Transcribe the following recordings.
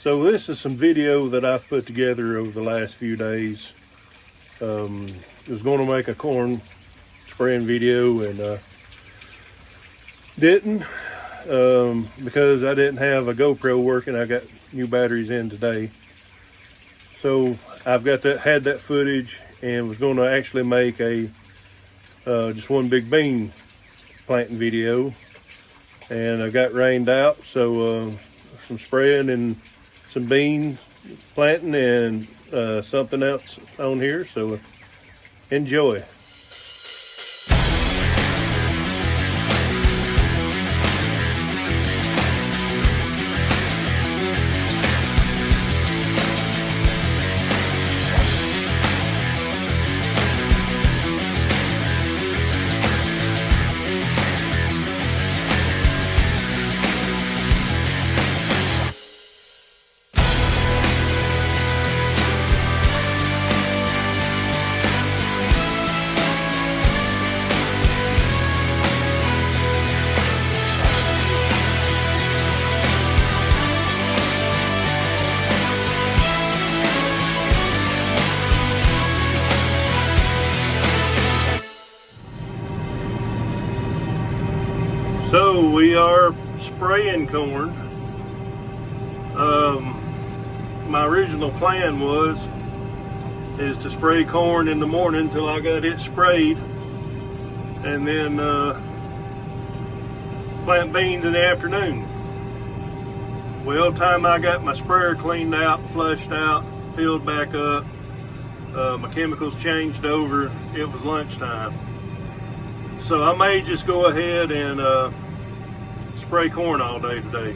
So this is some video that I've put together over the last few days. I was going to make a corn spraying video and didn't because I didn't have a GoPro working. I got new batteries in today. So I've got had that footage and was going to actually make a just one big bean planting video. And I got rained out, so some spraying and some bean planting and something else on here, so enjoy. So we are spraying corn. My original plan is to spray corn in the morning until I got it sprayed, and then plant beans in the afternoon. Well, time I got my sprayer cleaned out, flushed out, filled back up, my chemicals changed over, it was lunchtime. So I may just go ahead and spray corn all day today.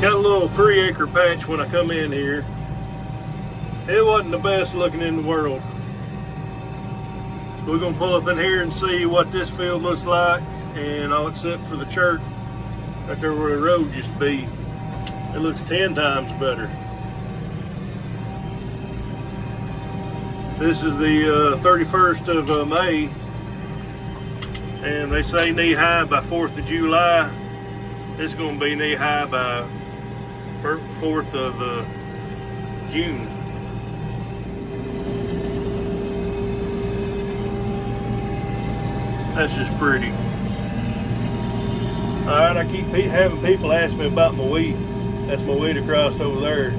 Got a little 3-acre patch when I come in here. It wasn't the best looking in the world. So we're gonna pull up in here and see what this field looks like, and all except for the church right there where the road used to be. It looks 10 times better. This is the 31st of May, and they say knee high by 4th of July. It's going to be knee high by 4th of June. That's just pretty. Alright, I keep having people ask me about my wheat. That's my wheat across over there.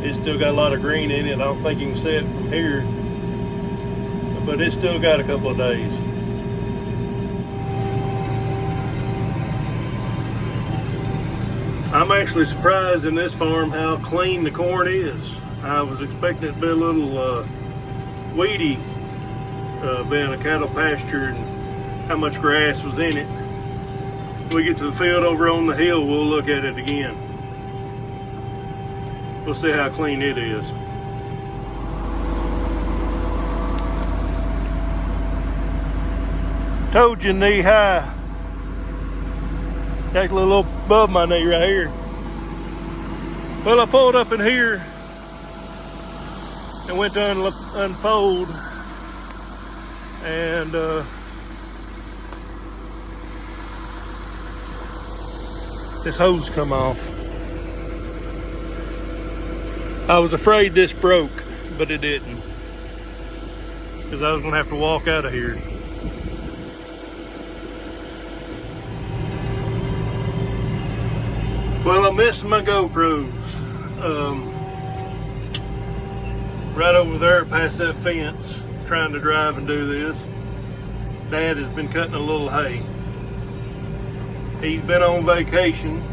It's still got a lot of green in it. I don't think you can see it from here, but it's still got a couple of days. I'm actually surprised in this farm how clean the corn is. I was expecting it to be a little weedy, being a cattle pasture and how much grass was in it. When we get to the field over on the hill, we'll look at it again. We'll see how clean it is. Told you knee high. Got a little above my knee right here. Well, I pulled up in here and went to unfold, and this hose come off. I was afraid this broke, but it didn't, because I was gonna have to walk out of here. Well, I'm missing my GoPros. Right over there past that fence, trying to drive and do this. Dad has been cutting a little hay. He's been on vacation,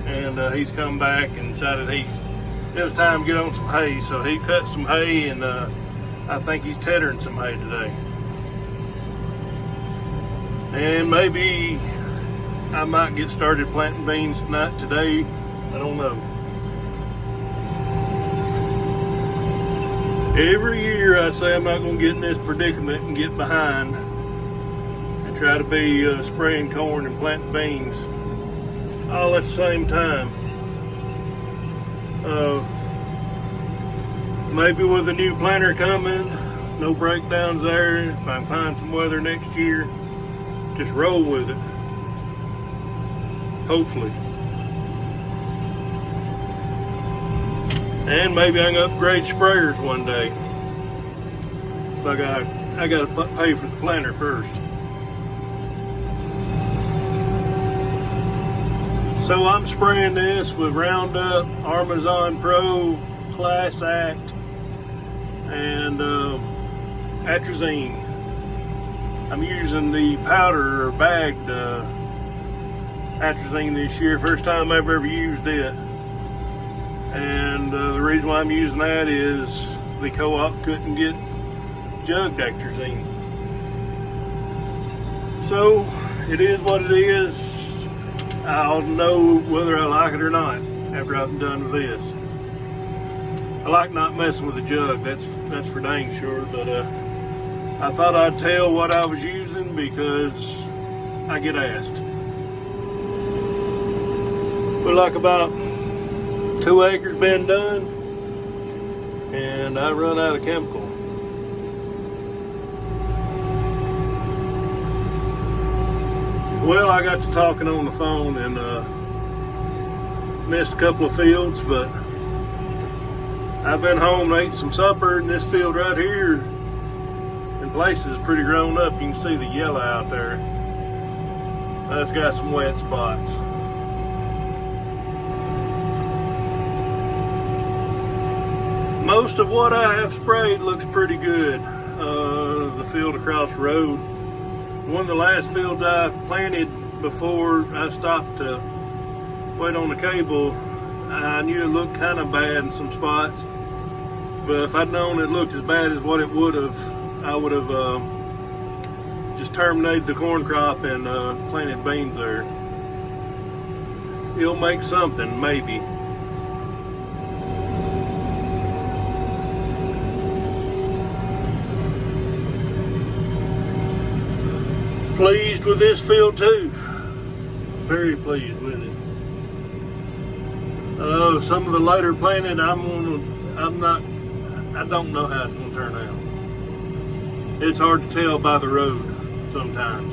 and he's come back and decided it was time to get on some hay, so he cut some hay, and I think he's tethering some hay today. And maybe I might get started planting beans today. I don't know. Every year I say I'm not going to get in this predicament and get behind and try to be spraying corn and planting beans all at the same time. Maybe with a new planter coming, no breakdowns there. If I can find some weather next year, just roll with it, hopefully. And maybe I can upgrade sprayers one day. But I gotta pay for the planter first. So I'm spraying this with Roundup, Armazon Pro, Class Act, and atrazine. I'm using the powder or bagged atrazine this year. First time I've ever used it. And the reason why I'm using that is the co-op couldn't get jugged atrazine. So it is what it is. I'll know whether I like it or not after I'm done with this. I like not messing with the jug, that's for dang sure, but I thought I'd tell what I was using because I get asked. But like about 2 acres been done, and I run out of chemical. Well, I got to talking on the phone and missed a couple of fields, but I've been home and ate some supper in this field right here. In places pretty grown up. You can see the yellow out there. That's got some wet spots. Most of what I have sprayed looks pretty good. The field across the road. One of the last fields I planted before I stopped to wait on the cable, I knew it looked kind of bad in some spots. But if I'd known it looked as bad as what it would have, I would have just terminated the corn crop and planted beans there. It'll make something, maybe. Pleased with this field too. Very pleased with it. Some of the later planted, I don't know how it's gonna turn out. It's hard to tell by the road sometimes.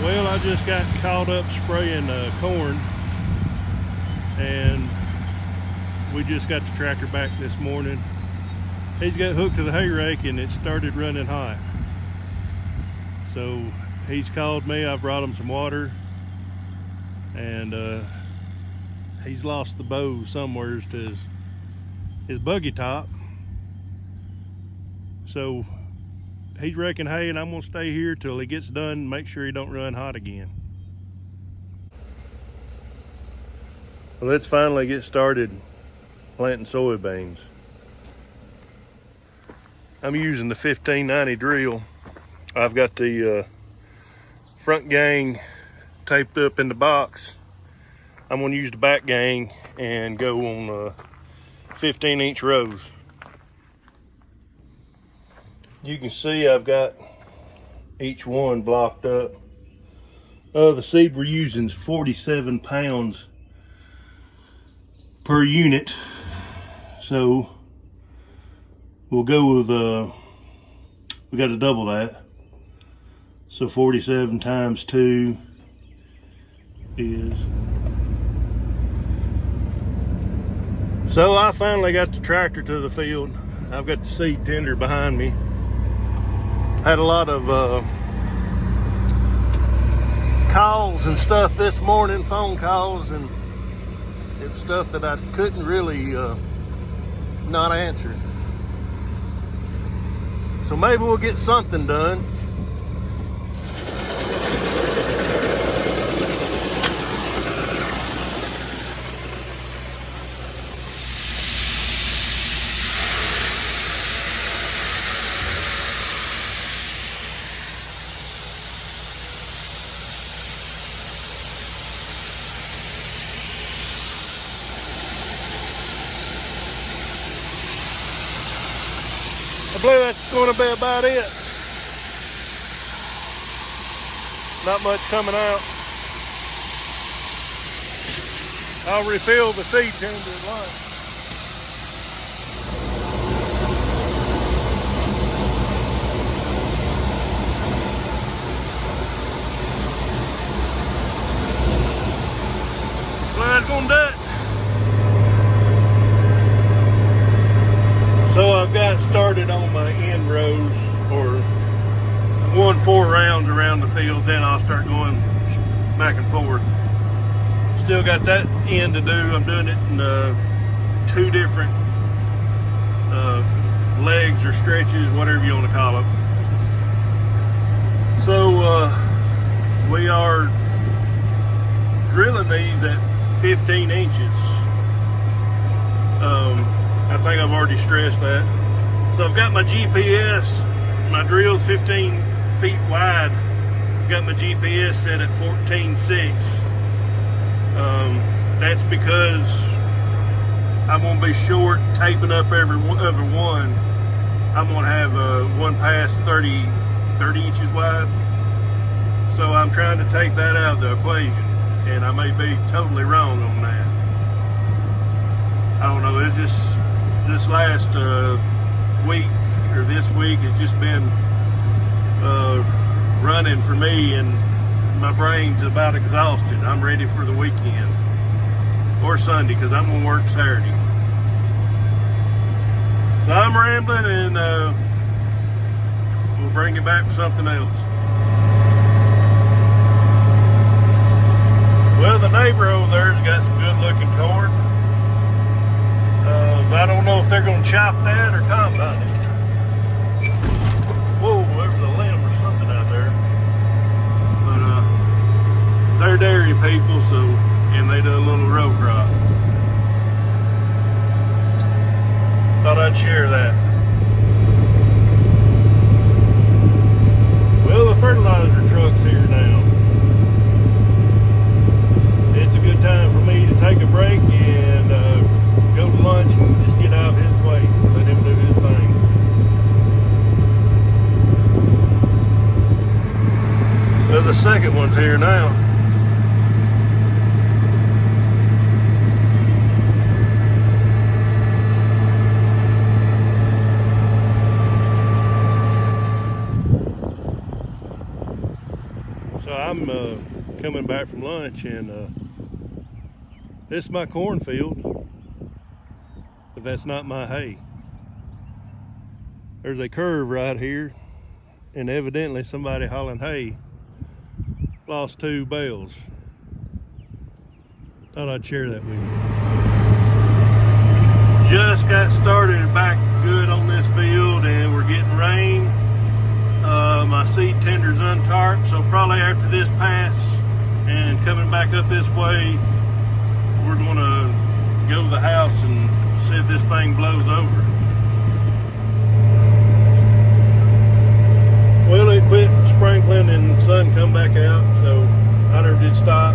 Well, I just got caught up spraying corn, and we just got the tractor back this morning. He's got hooked to the hay rake and it started running hot. So he's called me, I brought him some water, and he's lost the bow somewhere to his buggy top. So he's wrecking hay, and I'm gonna stay here till he gets done and make sure he don't run hot again. Well, let's finally get started planting soybeans. I'm using the 1590 drill. I've got the front gang taped up in the box. I'm gonna use the back gang and go on 15-inch rows. You can see I've got each one blocked up. The seed we're using is 47 pounds per unit. So we'll go with, we got to double that. So 47 times 2 is... So I finally got the tractor to the field. I've got the seed tender behind me. Had a lot of calls and stuff this morning, phone calls, and it's stuff that I couldn't really not answer. So maybe we'll get something done. I believe that's going to be about it. Not much coming out. I'll refill the seed tender at lunch. Well, that's gonna do it. So I've got started on my end rows, or 1-4 rounds around the field, then I'll start going back and forth. Still got that end to do. I'm doing it in 2 different legs or stretches, whatever you want to call it. So we are drilling these at 15 inches. I think I've already stressed that. So I've got my GPS, my drill's 15 feet wide. I've got my GPS set at 14.6. That's because I'm gonna be short, taping up every one. I'm gonna have one pass 30 inches wide. So I'm trying to take that out of the equation, and I may be totally wrong on that. I don't know, it's just this last week, or this week, has just been running for me, and my brain's about exhausted. I'm ready for the weekend, or Sunday, because I'm gonna work Saturday. So I'm rambling, and we'll bring you back for something else. Well, the neighbor over there's got some good looking corn. I don't know if they're going to chop that or combine it. Whoa, there was a limb or something out there. But they're dairy people, so, and they do a little row crop. Thought I'd share that. Well, the fertilizer truck's here now. It's a good time for me to take a break and go to lunch and just get out of his way, let him do his thing. Well, the second one's here now. So I'm coming back from lunch, and this is my cornfield. But that's not my hay. There's a curve right here, and evidently somebody hauling hay lost 2 bales. Thought I'd share that with you. Just got started back good on this field, and we're getting rain. My seed tender's untarped, so probably after this pass and coming back up this way, we're gonna go to the house and see if this thing blows over. Well, it quit sprinkling and the sun come back out, so I never did stop.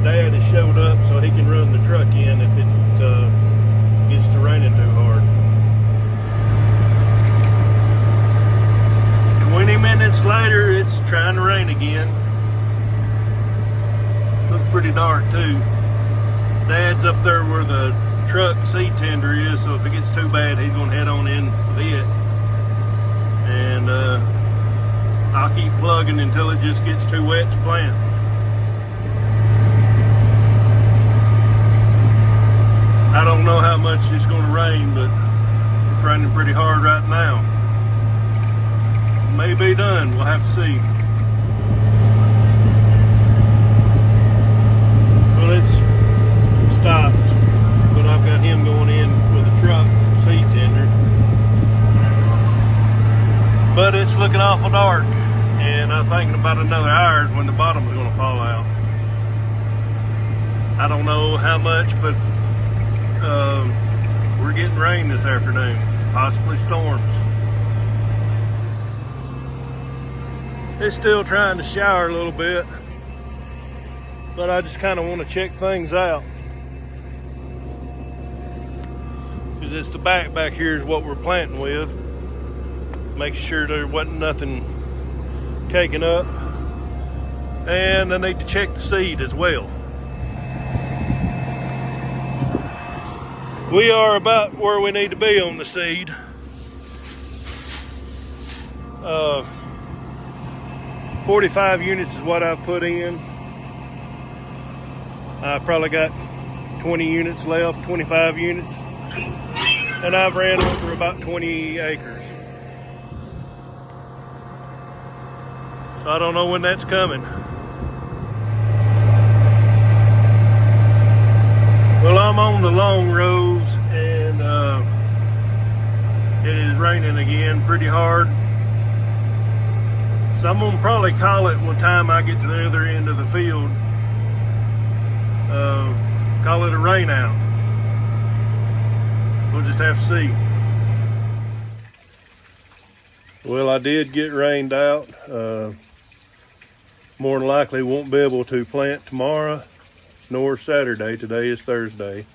Dad has showed up so he can run the truck in if it gets to raining too hard. 20 minutes later, it's trying to rain again. Looks pretty dark too. Dad's up there where the truck seed tender is, so if it gets too bad, he's gonna head on in with it. And I'll keep plugging until it just gets too wet to plant. I don't know how much it's gonna rain, but it's raining pretty hard right now. May be done, we'll have to see. Well, it's stopped, but I've got him going in with a truck seed tender. But it's looking awful dark, and I'm thinking about another hour is when the bottom's going to fall out. I don't know how much, but we're getting rain this afternoon, possibly storms. It's still trying to shower a little bit, but I just kind of want to check things out. Because it's the back here is what we're planting with. make sure there wasn't nothing caking up. And I need to check the seed as well. We are about where we need to be on the seed. 45 units is what I've put in. I probably got 20 units left, 25 units. And I've ran over about 20 acres. So I don't know when that's coming. Well, I'm on the long rows, and it is raining again pretty hard. So I'm gonna probably call it one time I get to the other end of the field. Call it a rain out. We'll just have to see. Well, I did get rained out. More than likely won't be able to plant tomorrow nor Saturday. Today is Thursday,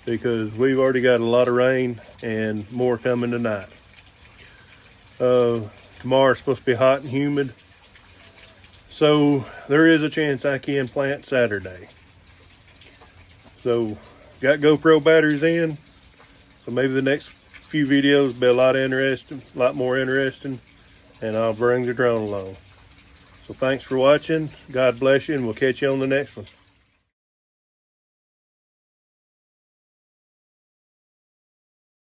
because we've already got a lot of rain and more coming tonight. Tomorrow's supposed to be hot and humid, so there is a chance I can plant Saturday. So got GoPro batteries in, so maybe the next few videos will be a lot more interesting, and I'll bring the drone along. So thanks for watching. God bless you, and we'll catch you on the next one.